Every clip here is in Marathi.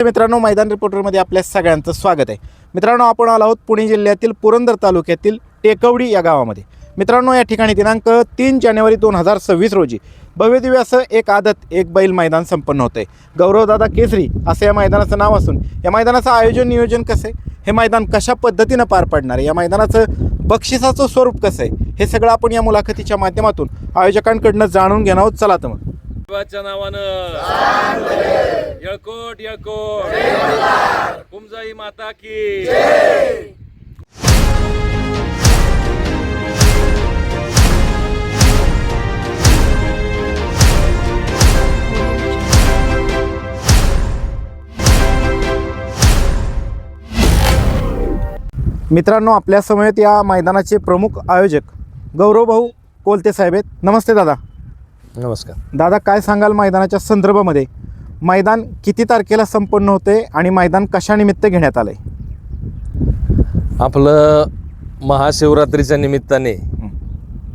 मित्रांनो, मैदान रिपोर्टरमध्ये आपल्या सगळ्यांचं स्वागत आहे. मित्रांनो, आपण आलो आहोत पुणे जिल्ह्यातील पुरंदर तालुक्यातील टेकवडी या गावामध्ये. मित्रांनो, या ठिकाणी दिनांक 3 जानेवारी 2026 रोजी भव्यदिव्य असं एक आदत एक बैल मैदान संपन्न होतं आहे. गौरवदादा केसरी असं या मैदानाचं नाव असून या मैदानाचं आयोजन नियोजन कसं आहे, हे मैदान कशा पद्धतीनं पार पडणार आहे, या मैदानाचं बक्षिसाचं स्वरूप कसं आहे, हे सगळं आपण या मुलाखतीच्या माध्यमातून आयोजकांकडनं जाणून घेणार आहोत. चला तर मग. देवाच्या नावानं येळकोट येळकोट कुमजाई माता की मित्रांनो, आपल्या समवेत या मैदानाचे प्रमुख आयोजक गौरव भाऊ कोलते साहेब आहेत. नमस्ते दादा. नमस्कार दादा, काय सांगाल मैदानाच्या संदर्भामध्ये? मैदान किती तारखेला संपन्न होते आणि मैदान कशानिमित्त घेण्यात आलंय? आपलं महाशिवरात्रीच्या निमित्ताने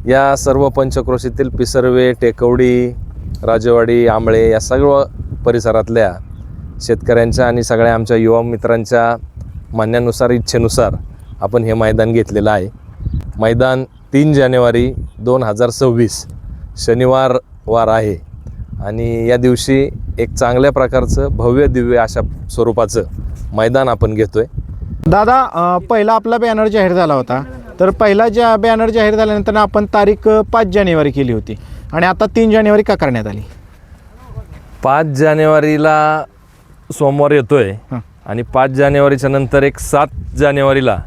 या सर्व पंचक्रोशीतील पिसर्वे, टेकवडी, राजेवाडी, आंबळे या सर्व परिसरातल्या शेतकऱ्यांच्या आणि सगळ्या आमच्या युवा मित्रांच्या म्हणण्यानुसार, इच्छेनुसार आपण हे मैदान घेतलेलं आहे. मैदान 3 जानेवारी 2026 शनिवार वार आहे आणि या दिवशी एक चांगल्या प्रकारचं भव्य दिव्य अशा स्वरूपाचं मैदान आपण घेतोय. दादा, पहिला आपला बॅनर जाहीर झाला होता, तर पहिला बॅनर जाहीर झाल्यानंतर आपण तारीख 5 जानेवारी केली होती आणि आता 3 जानेवारी का करण्यात आली? 5 जानेवारीला सोमवार येतोय आणि 5 जानेवारीच्या नंतर एक 7 जानेवारीला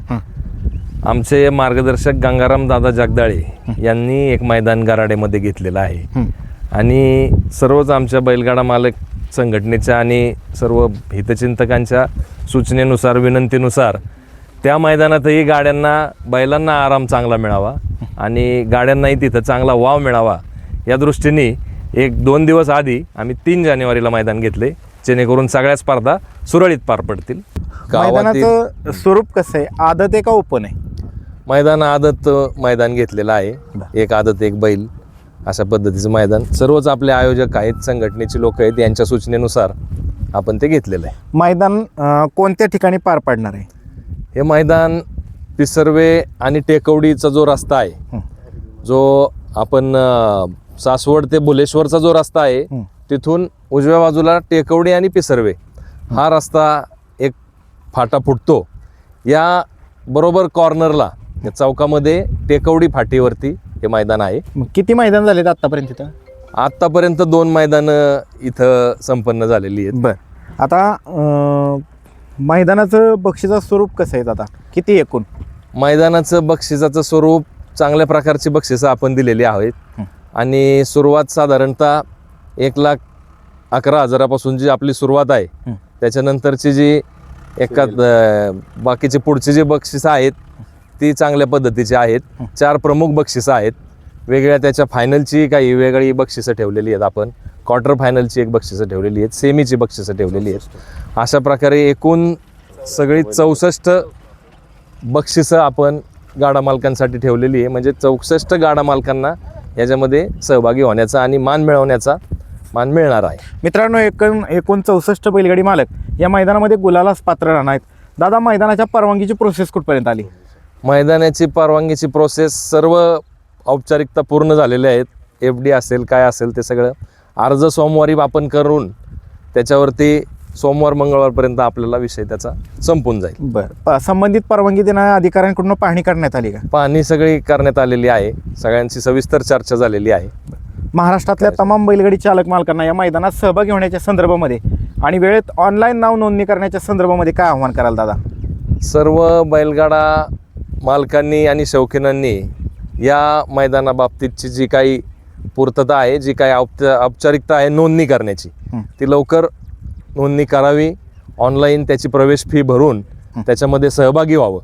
आमचे मार्गदर्शक गंगाराम दादा जगदाळे यांनी एक मैदान गराडेमध्ये घेतलेलं आहे आणि सर्वच आमच्या बैलगाडा मालक संघटनेच्या आणि सर्व हितचिंतकांच्या सूचनेनुसार, विनंतीनुसार त्या मैदानातही बैलांना आराम चांगला मिळावा आणि गाड्यांनाही तिथं चांगला वाव मिळावा या दृष्टीने 1-2 दिवस आधी आम्ही 3 जानेवारीला मैदान घेतले, जेणेकरून सगळ्या स्पर्धा सुरळीत पार पडतील. मैदानाचं स्वरूप कसं आहे? आदत आहे का ओपन आहे? मैदान आदत मैदान घेतलेलं आहे. एक आदत एक बैल अशा पद्धतीचं मैदान. सर्वच आपले आयोजक आहेत, संघटनेचे लोक आहेत, यांच्या सूचनेनुसार आपण ते घेतलेलं आहे. मैदान कोणत्या ठिकाणी पार पडणार आहे? हे मैदान पिसर्वे आणि टेकवडीचा जो रस्ता आहे, जो आपण सासवड ते बुलेश्वरचा जो रस्ता आहे, तिथून उजव्या बाजूला टेकवडी आणि पिसर्वे हा रस्ता एक फाटा फुटतो. या बरोबर कॉर्नरला या चौकामध्ये टेकवडी फाटीवरती हे मैदान आहे. किती मैदान झालेत आत्तापर्यंत इथं? आत्तापर्यंत 2 मैदानं इथं संपन्न झालेली आहेत. बरं, आता मैदानाचं बक्षिसाचं स्वरूप कसं आहे दादा? किती एकूण? मैदानाचं बक्षिसाचं स्वरूप चांगल्या प्रकारची बक्षिसं आपण दिलेली आहेत आणि सुरुवात साधारणतः 1,11,000 जी आपली सुरुवात आहे, त्याच्यानंतरची जी बाकीची पुढची जी बक्षिसं आहेत ती चांगल्या पद्धतीची आहेत. 4 प्रमुख बक्षिसं आहेत. वेगळ्या त्याच्या फायनलची काही वेगळी बक्षिसं ठेवलेली आहेत. आपण क्वार्टर फायनलची एक बक्षिसं ठेवलेली आहेत, सेमीची बक्षिसं ठेवलेली आहेत. अशा प्रकारे एकूण सगळी 64 बक्षिसं आपण गाडा मालकांसाठी ठेवलेली आहे. म्हणजे 64 गाडा मालकांना याच्यामध्ये सहभागी होण्याचा आणि मान मिळणार आहे. मित्रांनो, एकूण 64 बैलगाडी मालक या मैदानामध्ये गुलालास पात्र राहणार आहेत. दादा, मैदानाच्या परवानगीची प्रोसेस कुठपर्यंत आली? मैदानाची परवानगीची प्रोसेस सर्व औपचारिकता पूर्ण झालेल्या आहेत. FD असेल काय असेल ते सगळं अर्ज सोमवारी आपण करून त्याच्यावरती सोमवार मंगळवारपर्यंत आपल्याला विषय त्याचा संपून जाईल. बरं, संबंधित परवानगी देणाऱ्या अधिकाऱ्यांकडून पाहणी करण्यात आली का? पाहणी सगळी करण्यात आलेली आहे. सगळ्यांची सविस्तर चर्चा झालेली आहे. महाराष्ट्रातल्या तमाम बैलगाडी चालक मालकांना या मैदानात सहभागी होण्याच्या संदर्भामध्ये आणि वेळेत ऑनलाईन नाव नोंदणी करण्याच्या संदर्भामध्ये काय आव्हान कराल दादा? सर्व बैलगाडा मालकांनी आणि शौकीनांनी या मैदानाबाबतीतची जी काही पूर्तता आहे, जी काही औपचारिकता आहे नोंदणी करण्याची, ती लवकर नोंदणी करावी. ऑनलाईन त्याची प्रवेश फी भरून त्याच्यामध्ये सहभागी व्हावं.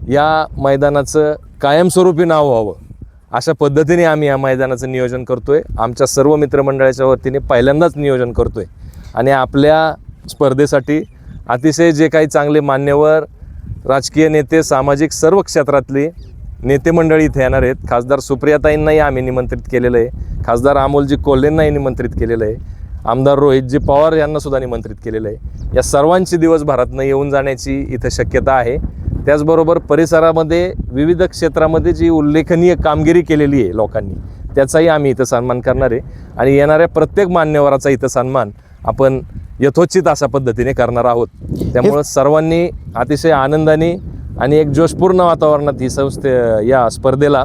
या मैदानाचं कायमस्वरूपी नाव व्हावं अशा पद्धतीने आम्ही या मैदानाचं नियोजन करतोय. आमच्या सर्व मित्रमंडळाच्या वतीने पहिल्यांदाच नियोजन करतोय आणि आपल्या स्पर्धेसाठी अतिशय जे काही चांगले मान्यवर, राजकीय नेते, सामाजिक सर्व क्षेत्रातले नेते मंडळी इथे येणार आहेत. खासदार सुप्रियाताईंनाही आम्ही निमंत्रित केलेलं आहे, खासदार अमोलजी कोल्हेंनाही निमंत्रित केलेलं आहे आमदार रोहितजी पवार यांना सुद्धा निमंत्रित केलेलं आहे. या सर्वांची दिवसभरातनं येऊन जाण्याची इथं शक्यता आहे. त्याचबरोबर परिसरामध्ये विविध क्षेत्रामध्ये जी उल्लेखनीय कामगिरी केलेली आहे लोकांनी, त्याचाही आम्ही इथं सन्मान करणार आहे आणि येणाऱ्या प्रत्येक मान्यवराचा इथं सन्मान आपण यथोचित अशा पद्धतीने करणार आहोत. त्यामुळं सर्वांनी अतिशय आनंदाने आणि एक जोशपूर्ण वातावरणात ही या स्पर्धेला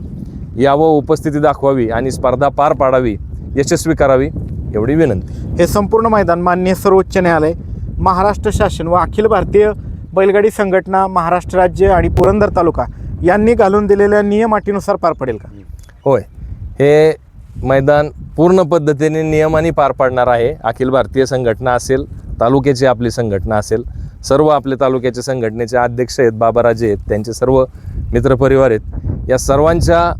यावं, उपस्थिती दाखवावी आणि स्पर्धा पार पाडावी, यशस्वी करावी एवढी विनंती. हे संपूर्ण मैदान माननीय सर्वोच्च न्यायालय, महाराष्ट्र शासन व अखिल भारतीय बैलगाडी संघटना, महाराष्ट्र राज्य आणि पुरंदर तालुका यांनी घालून दिलेल्या नियम अटीनुसार पार पडेल का? होय, हे मैदान पूर्ण पद्धतीने नियमाने पार पाडणार आहे. अखिल भारतीय संघटना असेल, तालुक्याची आपली संघटना असेल, सर्व आपले तालुक्याच्या संघटनेचे अध्यक्ष आहेत, बाबाराजे आहेत, त्यांचे सर्व मित्रपरिवार आहेत. या सर्वांच्या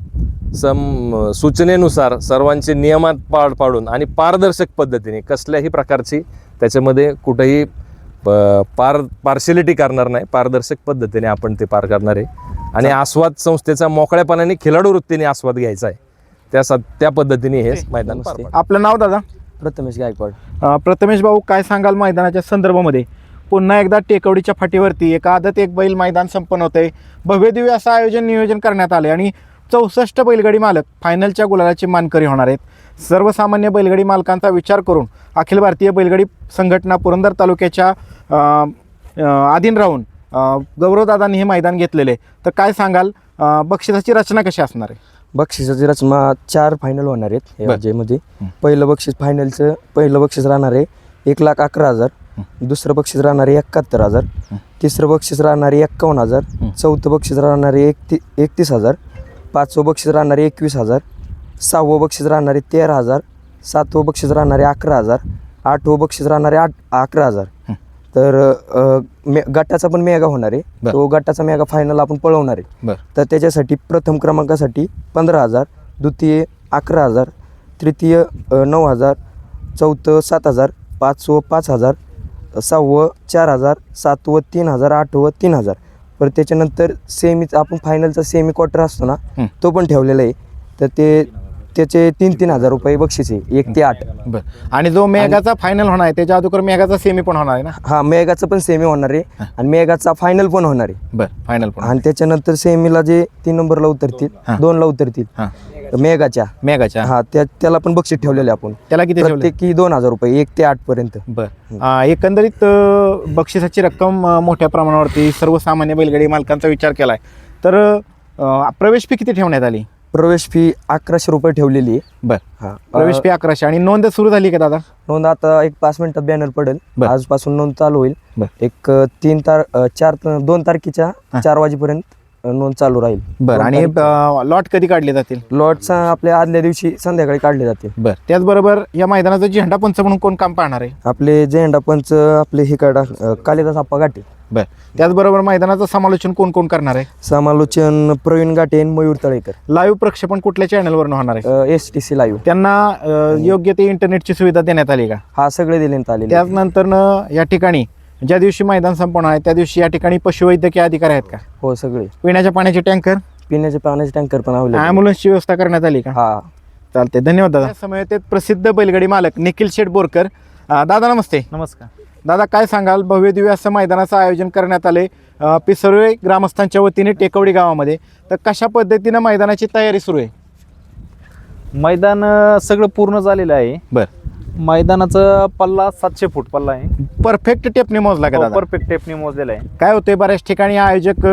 सूचनेनुसार सर्वांचे नियमात पार पाडून आणि पारदर्शक पद्धतीने कसल्याही प्रकारची त्याच्यामध्ये कुठेही पार्शिलिटी करणार नाही, पारदर्शक पद्धतीने आपण ते पार करणार आहे. आणि आस्वाद संस्थेचा मोकळ्यापणाने खिलाडू वृत्तीने आस्वाद घ्यायचा आहे. त्या पद्धतीने हे मैदान पार पाडणार. आपलं नाव दादा? प्रथमेश गायकवाड. प्रथमेश भाऊ, काय सांगाल मैदानाच्या संदर्भामध्ये? पुन्हा एकदा टेकवडीच्या फाटीवरती एक आदत एक बैल मैदान संपन्न होतंय. भव्य दिव्य असं आयोजन नियोजन करण्यात आले आणि 64 बैलगाडी मालक फायनलच्या गुलालाचे मानकरी होणार आहेत. सर्वसामान्य बैलगाडी मालकांचा विचार करून अखिल भारतीय बैलगाडी संघटना पुरंदर तालुक्याच्या अधीन राहून गौरवदादांनी हे मैदान घेतलेले. तर काय सांगाल, बक्षिसाची रचना कशी असणार आहे? बक्षिसाची रचना 4 फायनल होणार आहेत या अजयमध्ये. पहिलं बक्षीस राहणार आहे 1,11,000, दुसरं बक्षीस राहणार आहे 71,000, तिसरं बक्षीस राहणार आहे 51,000, चौथं बक्षीस राहणार आहे 31,000, पाचवं बक्षीस राहणार आहे 21,000, सहावं बक्षीस राहणार आहे 13,000, सातवं बक्षीस राहणार आहे 11,000, आठवं बक्षीस राहणार आहे 11,000. तर गटाचा पण मेगा होणार आहे. तो गटाचा मेगा फायनल आपण पळवणार आहे. तर त्याच्यासाठी प्रथम क्रमांकासाठी 15,000, द्वितीय 11,000, तृतीय 9,000, चौथं 7,000, पाचवं 5,000, सहावं 4,000, सातवं 3,000, आठवं 3,000. पर त्याच्यानंतर सेमीचा आपण फायनलचा सेमी क्वार्टर असतो ना, तो पण ठेवलेला आहे. तर त्याचे 3,000 रुपये बक्षीस आहे 1 ते 8. आणि जो मेगाचा फायनल होणार आहे त्याच्या अगोदर मेगाचा सेमी पण होणार आहे ना? हा, मेगाचं पण सेमी होणार आहे आणि मेगाचा फायनल पण होणार आहे. फायनल पण. आणि त्याच्यानंतर सेमीला जे 3 नंबरला उतरतील, 2ला उतरतील मेगाच्या, हा त्याला पण बक्षीस ठेवलेले आपण. त्याला किती? प्रत्येकी 2,000 रुपये 1 ते 8 पर्यंत. एकंदरीत बक्षिसाची रक्कम मोठ्या प्रमाणावरती सर्वसामान्य बैलगाडी मालकांचा विचार केलाय. तर प्रवेश फी किती ठेवण्यात आली? प्रवेश फी 1100 रुपये ठेवलेली आहे. प्रवेश फी 1100. आणि नोंद सुरू झाली का दादा? नोंद आता एक 5 मिनिटात बॅनर पडेल. आजपासून नोंद चालू होईल. एक 2 तारखेच्या 4 वाजेपर्यंत नोंद चालू राहील. आणि लॉट कधी काढले जातील? लॉटचा आपल्या आदल्या दिवशी संध्याकाळी काढले जातील. त्याचबरोबर या मैदानाचं झेंडा पंच म्हणून कोण काम पाहणार आहे? आपले झेंडा पंच आपले हे कालिदास आप्पा घाटे. त्याचबरोबर मैदानाचं समालोचन कोण कोण करणार आहे? समालोचन प्रवीण घाटे, मयूर तळेकर. लाईव्ह प्रक्षेपण कुठल्या चॅनलवर होणार आहे? STC live. त्यांना योग्य ते इंटरनेटची सुविधा देण्यात आली का? हा, सगळे देण्यात आले. त्यानंतर या ठिकाणी ज्या दिवशी मैदान संपन्न आहे त्या दिवशी या ठिकाणी पशुवैद्यकीय अधिकारी आहेत का? हो, सगळे. पिण्याच्या पाण्याचे टँकर, पिण्याच्या पाण्याचे टँकर पण अवेलेबल. ॲम्ब्युलन्सची व्यवस्था करण्यात आली का? हा, चालते. धन्यवाद दादा. समयेत प्रसिद्ध बैलगाडी मालक निखिल शेठ बोरकर. दादा नमस्ते. नमस्कार दादा, काय सांगाल, भव्य दिव्य असं मैदानाचं आयोजन करण्यात आले पिसर्वे ग्रामस्थांच्या वतीने टेकवडी गावामध्ये. तर कशा पद्धतीनं मैदानाची तयारी सुरू आहे? मैदान सगळं पूर्ण झालेलं आहे. मैदानाचा पल्ला 700 फूट पल्ला आहे. परफेक्ट टेपने मोजला का दादा? परफेक्ट टेपने मोजलेला आहे. काय होतंय, बऱ्याच ठिकाणी आयोजक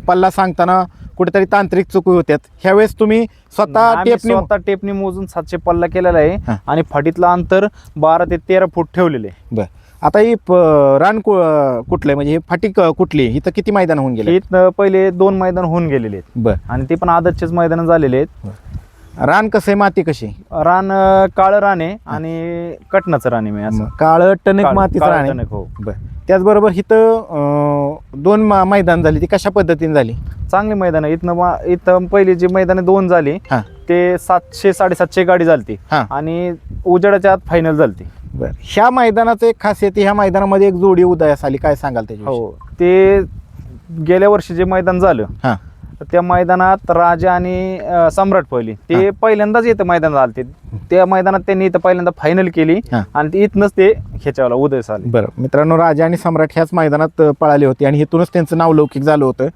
पल्ला सांगताना कुठेतरी तांत्रिक चुकी होत्यात. ह्यावेळेस तुम्ही स्वतः टेपने मोजून 700 पल्ला केलेला आहे आणि फाटीतलं अंतर 12 ते 13 फूट ठेवलेले आहे. आता ही रान कुठलंय, म्हणजे ही फाटी कुठली? इथं किती मैदान होऊन गेले? इथं पहिले 2 मैदान होऊन गेलेले आहेत आणि ते पण आदतचेच मैदान झालेले आहेत. रान कसं आहे, माती कशी? रान काळं रान आहे आणि कटनाचं रान आहे. असं काळं टणक मातीचं रान आहे. हो. त्याचबरोबर इथं 2 मैदान झाली, ती कशा पद्धतीने झाली? चांगली मैदान आहे. इथं पहिली जी मैदान 2 झाली ते 700-750 गाडी झालती आणि उजेडाच्या आत फायनल झालती. ह्या मैदानाचं एक खासियत, ह्या मैदानामध्ये एक जोडी उदयास आली. काय सांगाल त्याची? हो, ते गेल्या वर्षी जे मैदान झालं तर त्या मैदानात राजा आणि सम्राट पळली. ते पहिल्यांदाच इथं मैदानात आलते. त्या मैदानात त्यांनी इथं पहिल्यांदा फायनल केली आणि ते इथनंच ते ह्याच्यावर उदयस आले. बरं मित्रांनो, राजा आणि सम्राट ह्याच मैदानात पळाले होते आणि इथूनच त्यांचं नाव लौकिक झालं होतं.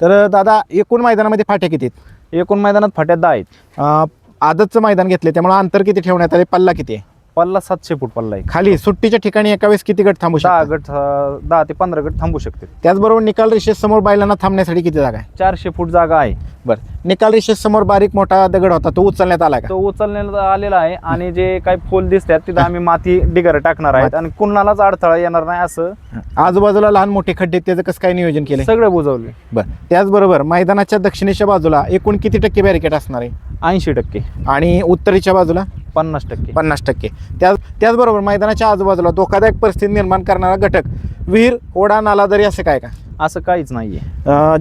तर दादा, एकूण मैदानामध्ये फाट्या किती आहेत? एकूण मैदानात फाट्या 10 आहेत. आदतचं मैदान घेतले त्यामुळे अंतर किती ठेवण्यात आले, पल्ला किती आहे? पल्ला 700 फूट पल्ला आहे. खाली सुट्टीच्या ठिकाणी एका वेळेस किती गट थांबू 10 शकतात? गट 10 ते 15 गट थांबू शकते. त्याचबरोबर निकाल रेषेसमोर बैलांना थांबण्यासाठी किती जागा आहे? 400 फूट जागा आहे. बरं, निकाल रेषेसमोर बारीक मोठा दगड होता, तो उचलण्यात आला का? तो उचलण्यात आलेला आहे आणि जे काही पोल दिसतात तिथं आम्ही माती डिगर टाकणार आहेत आणि कुणालाच अडथळा येणार नाही असं आजूबाजूला लहान मोठे खड्डे, त्याचं कसं काय नियोजन केलं? सगळं बुजवले. बरं, त्याचबरोबर मैदानाच्या दक्षिणेच्या बाजूला एकूण किती टक्के बॅरिकेड असणार आहे? 80% आणि उत्तरेच्या बाजूला 50%. 50%. त्याचबरोबर मैदानाच्या आजूबाजूला धोकादायक परिस्थिती निर्माण करणारा घटक, विहीर, ओढा, नाला, दरी असं काय का? असं काहीच नाहीये.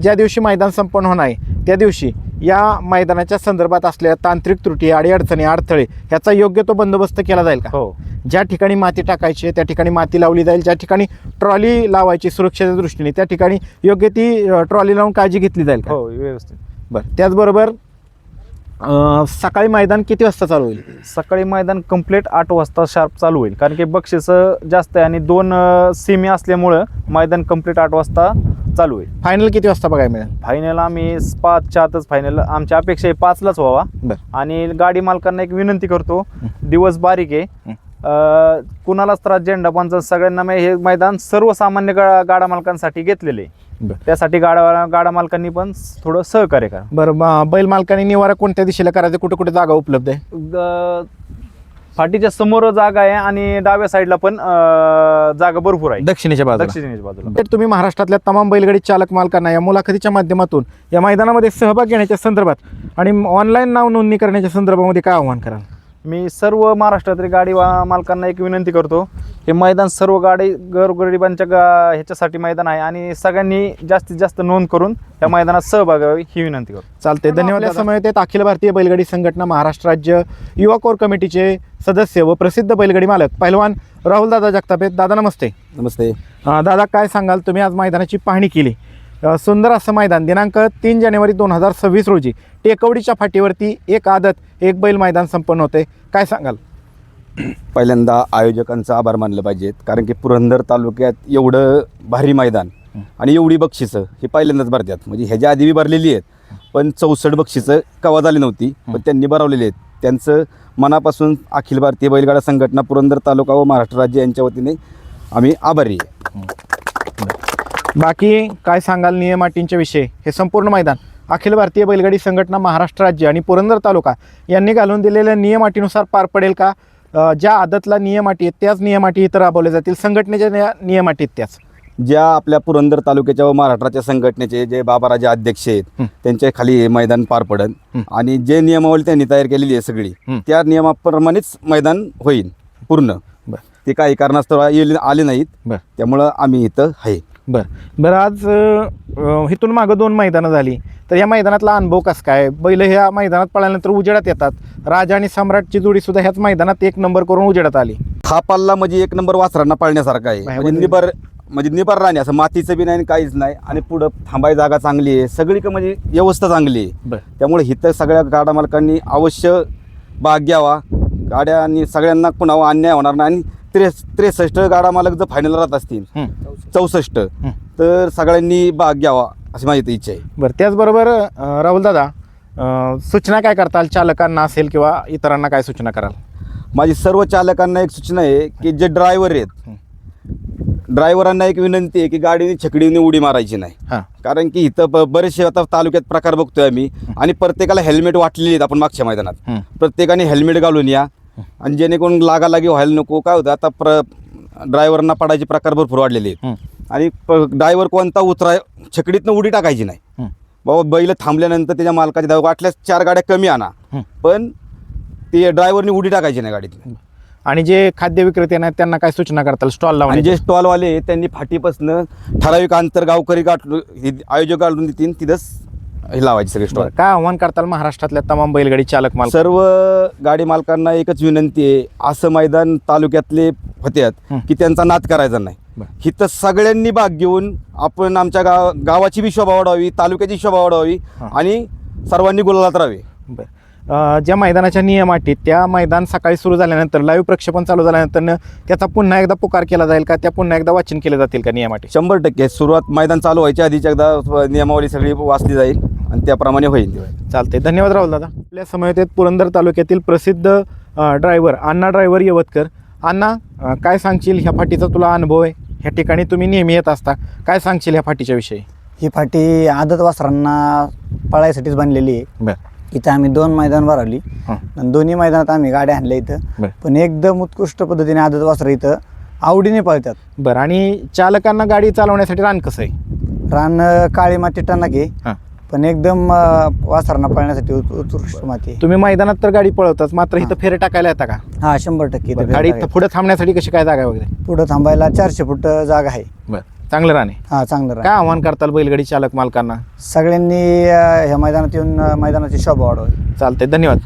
ज्या दिवशी मैदान संपन्न होणार आहे त्या दिवशी या मैदानाच्या संदर्भात असलेल्या तांत्रिक त्रुटी, अडीअडचणी, अडथळे ह्याचा योग्य तो बंदोबस्त केला जाईल का? हो. ज्या ठिकाणी माती टाकायची त्या ठिकाणी माती लावली जाईल, ज्या ठिकाणी ट्रॉली लावायची सुरक्षेच्या दृष्टीने त्या ठिकाणी योग्य ती ट्रॉली लावून काळजी घेतली जाईल का? हो, व्यवस्थित. बरं, त्याचबरोबर सकाळी मैदान किती वाजता चालू होईल? सकाळी मैदान कंप्लीट 8 वाजता शार्प चालू होईल, कारण की बक्षीस जास्त आहे आणि 2 सेमी असल्यामुळं मैदान कंप्लीट 8 वाजता चालू होईल. फायनल किती वाजता बघायला मिळेल? फायनल आम्ही 5च्या आतच फायनल, आमची अपेक्षा आहे 5लाच व्हावा. बरं. आणि गाडी मालकांना एक विनंती करतो, दिवस बारीक आहे, कुणालाच त्रास झेंडापांचा सगळ्यांना हे मैदान सर्वसामान्य गाडा मालकांसाठी घेतलेले आहे. बरं. त्यासाठी गाडा मालकांनी पण थोडं सहकार्य करा. बरं, बैल मालकांनी निवारा कोणत्या दिशेला करायचं, कुठे कुठे जागा उपलब्ध आहे? फाटीच्या समोर जागा आहे आणि डाव्या साईडला पण जागा भरपूर आहे. दक्षिणेच्या बाजूला. दक्षिणेच्या बाजूला. तर तुम्ही महाराष्ट्रातल्या तमाम बैलगाडी चालक मालकांना या मुलाखतीच्या माध्यमातून या मैदानामध्ये सहभाग घेण्याच्या संदर्भात आणि ऑनलाईन नाव नोंदणी करण्याच्या संदर्भामध्ये काय आव्हान कराल? मी सर्व महाराष्ट्रातील गाडी मालकांना एक विनंती करतो, हे मैदान सर्व गाडी गोरगरिबांच्या ह्याच्यासाठी मैदान आहे आणि सगळ्यांनी जास्तीत जास्त नोंद करून या मैदानात सहभाग व्हावी ही विनंती करतो. चालते, धन्यवाद. या समयेत अखिल भारतीय बैलगाडी संघटना महाराष्ट्र राज्य युवा कोर कमिटीचे सदस्य व प्रसिद्ध बैलगाडी मालक पहिलवान राहुल दादा जगताप आहेत. दादा नमस्ते. नमस्ते. दादा, काय सांगाल, तुम्ही आज मैदानाची पाहणी केली. सुंदर असं मैदान दिनांक 3 जानेवारी 2026 रोजी टेकवडीच्या फाटीवरती एक आदत एक बैल मैदान संपन्न होते, काय सांगाल? पहिल्यांदा आयोजकांचा आभार मानलं पाहिजेत, कारण की पुरंदर तालुक्यात एवढं भारी मैदान आणि एवढी बक्षिसं ही पहिल्यांदाच भरतात. म्हणजे ह्याच्या आधी बी भरलेली आहेत, पण 64 बक्षिसं कवा झाली नव्हती, पण त्यांनी भरवलेली आहेत. त्यांचं मनापासून अखिल भारतीय बैलगाडा संघटना पुरंदर तालुका व महाराष्ट्र राज्य यांच्या वतीने आम्ही आभारी आहे. बाकी काय सांगाल नियम अटींच्या विषयी? हे संपूर्ण मैदान अखिल भारतीय बैलगाडी संघटना महाराष्ट्र राज्य आणि पुरंदर तालुका यांनी घालून दिलेल्या नियम अटीनुसार पार पडेल का? ज्या आदतला नियम अटी आहेत त्याच नियम अटी इतर राबवल्या जातील, संघटनेच्या नियम अटी त्याच ज्या आपल्या पुरंदर तालुक्याच्या व महाराष्ट्राच्या संघटनेचे जे बाबाराजे अध्यक्ष आहेत त्यांच्या खाली हे मैदान पार पडन आणि जे नियमावली त्यांनी तयार केलेली आहे सगळी त्या नियमाप्रमाणेच मैदान होईल पूर्ण. ते काही कारणास्तव आले नाहीत, त्यामुळं आम्ही इथं आहे. बरं, आज इथून मागं 2 मैदानं झाली, तर या मैदानातला अनुभव कसा काय? बैल ह्या मैदानात पळाल्यानंतर उजेडात येतात. राजा आणि सम्राटची जोडी सुद्धा ह्याच मैदानात 1 नंबर करून उजेडात आली. हा पल्ला म्हणजे 1 नंबर वासरांना पाळण्यासारखा आहे. म्हणजे निबर राहणे, असं मातीचं बी नाही काहीच नाही आणि पुढं थांबाई जागा चांगली आहे, सगळी म्हणजे व्यवस्था चांगली आहे. त्यामुळे इथं सगळ्या गाडा मालकांनी अवश्य भाग घ्यावा. गाड्यांनी सगळ्यांना कुणावर अन्याय होणार नाही आणि 63 गाडा मालक जर फायनल राहत असतील 64 तर सगळ्यांनी भाग घ्यावा अशी माझी इच्छा आहे. बरं, त्याचबरोबर राहुल दादा, सूचना काय करताल चालकांना असेल किंवा इतरांना काय सूचना कराल? माझी सर्व चालकांना एक सूचना आहे की जे ड्रायव्हर आहेत, ड्रायव्हरांना एक विनंती आहे की गाडीने छकडीने उडी मारायची नाही. कारण की इथं बरेचसे आता तालुक्यात प्रकार बघतोय आम्ही आणि प्रत्येकाला हेल्मेट वाटलेली आहेत. आपण मागच्या मैदानात प्रत्येकाने हेल्मेट घालून या आणि जेणेकरून लागालागी व्हायला नको. काय होतं आता ड्रायव्हरांना पडायचे प्रकार भरपूर वाढलेले आहेत आणि ड्रायव्हर कोणता छकडीतनं उडी टाकायची नाही. बाबा बैल थांबल्यानंतर त्याच्या मालकाच्या वाटल्यास 4 गाड्या कमी आणा, पण ते ड्रायव्हरने उडी टाकायची नाही गाडीत. आणि जे खाद्य विक्रेते आहेत त्यांना काय सूचना करताल स्टॉल लावून? जे स्टॉलवाले त्यांनी फाटीपासनं ठराविक अंतर गावकरी आयोजक गाठून देतील तिथंच हे लावायचे सगळे स्टॉल. काय आव्हान करताल महाराष्ट्रातल्या तमाम बैलगाडी चालक मालक? सर्व गाडी मालकांना एकच विनंती आहे, असं मैदान तालुक्यातले होत्यात की त्यांचा नाद करायचा नाही. हिथं सगळ्यांनी भाग घेऊन आपण आमच्या गावाची बी शोभा वाढवावी, तालुक्याची शोभा वाढवावी आणि सर्वांनी गुलालात राहावे. बरं ज्या मैदानाच्या नियम अटी त्या मैदान सकाळी सुरू झाल्यानंतर लाईव्ह प्रक्षेपण चालू झाल्यानंतर त्याचा पुन्हा एकदा पुकार केला जाईल का, त्या पुन्हा एकदा वाचन केले जातील का नियम अटी? 100% सुरुवात मैदान चालू व्हायच्या आधीच एकदा नियमावली सगळी वाचली जाईल आणि त्याप्रमाणे होईल. चालते. धन्यवाद राहुल दादा. आपल्या समवेत पुरंदर तालुक्यातील प्रसिद्ध ड्रायव्हर अण्णा ड्रायव्हर यवतकर. अण्णा काय सांगशील, ह्या फाटीचा तुला अनुभव आहे, ह्या ठिकाणी तुम्ही नेहमी येत असता, काय सांगशील ह्या फाटीच्या विषयी? ही फाटी आदत वासरांना पळायसाठीच बनलेली आहे. बरं इथं आम्ही 2 मैदान भरवली आणि दोन्ही मैदानात आम्ही गाड्या आणल्या इथं. बरं. पण एकदम उत्कृष्ट पद्धतीने आदत वासरं इथं आवडीने पळतात. बरं आणि चालकांना गाडी चालवण्यासाठी रान कसं आहे? रान काळी माती टणक आहे, हां. पण एकदम वासरांना पळण्यासाठी उत्कृष्ट माती आहे. तुम्ही मैदानात तर गाडी पळवताच, मात्र इथं फेरे टाकायला येता का? हा 100% इथं गाडी इथं पुढे थांबण्यासाठी कशी काय जागा आहे वगैरे? पुढं थांबायला 400 फूट जागा आहे. बरं चांगलं रान आहे. हा चांगलं काय रान. आव्हान करताल बैलगाडी चालक मालकांना? सगळ्यांनी ह्या मैदानात येऊन मैदानाची शोभा वाढवावी. चालतंय. धन्यवाद.